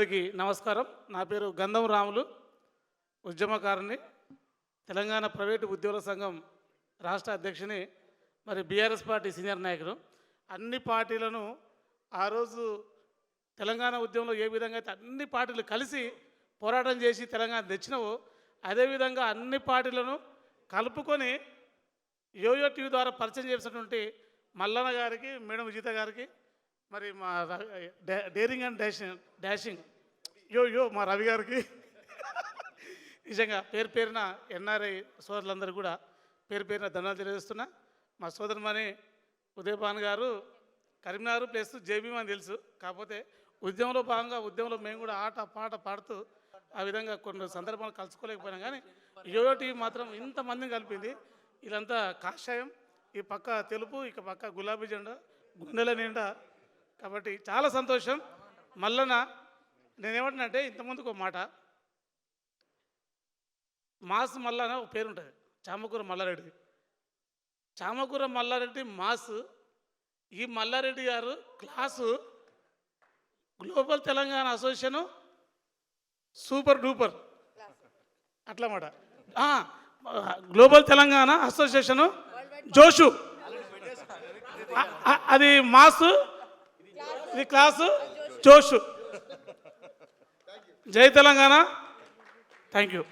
అందరికీ నమస్కారం. నా పేరు గంధం రాములు, ఉద్యమకారుని, తెలంగాణ ప్రైవేటు ఉద్యోగుల సంఘం రాష్ట్ర అధ్యక్షుని, మరి బీఆర్ఎస్ పార్టీ సీనియర్ నాయకుడు. అన్ని పార్టీలను ఆ రోజు తెలంగాణ ఉద్యమంలో ఏ విధంగా అయితే అన్ని పార్టీలు కలిసి పోరాటం చేసి తెలంగాణ తెచ్చినావో అదేవిధంగా అన్ని పార్టీలను కలుపుకొని యోయో టీవీ ద్వారా పరిచయం చేసినటువంటి మల్లన్న గారికి, మేడం విజిత గారికి, మరి మా డేరింగ్ అండ్ డాషింగ్ యో మా రవి గారికి నిజంగా పేరు పేరున ఎన్ఆర్ఐ సోదరులందరూ కూడా పేరు పేరున ధన్యవాదాలు తెలియజేస్తున్నా. మా సోదరుమణి ఉదయభాన్ గారు కరీంనగర్ ప్లేస్ జేబీ అని తెలుసు, కాకపోతే ఉద్యమంలో భాగంగా ఉద్యమంలో మేము కూడా ఆట పాట పాడుతూ ఆ విధంగా కొన్ని సందర్భాలు కలుసుకోలేకపోయినాం. కానీ యోయో టీవీ మాత్రం ఇంతమందిని కలిపింది. ఇదంతా కాషాయం, ఈ పక్క తెలుపు, ఇక పక్క గులాబీ జెండా, గుండెల నిండా. కాబట్టి చాలా సంతోషం. మల్లన్న నేనేమంటున్నానంటే, ఇంతకుముందుకు ఒక మాట, మాస్ మల్లన్న ఒక పేరు ఉంటుంది, చామకూర మల్లారెడ్డి. చామకూర మల్లారెడ్డి మాస్, ఈ మల్లారెడ్డి గారు class global Telangana association super duper అట్లా మాట. గ్లోబల్ తెలంగాణ అసోసియేషను జోషు, అది మాసు, ఇది క్లాసు జోషు. జై తెలంగాణ. Thank you.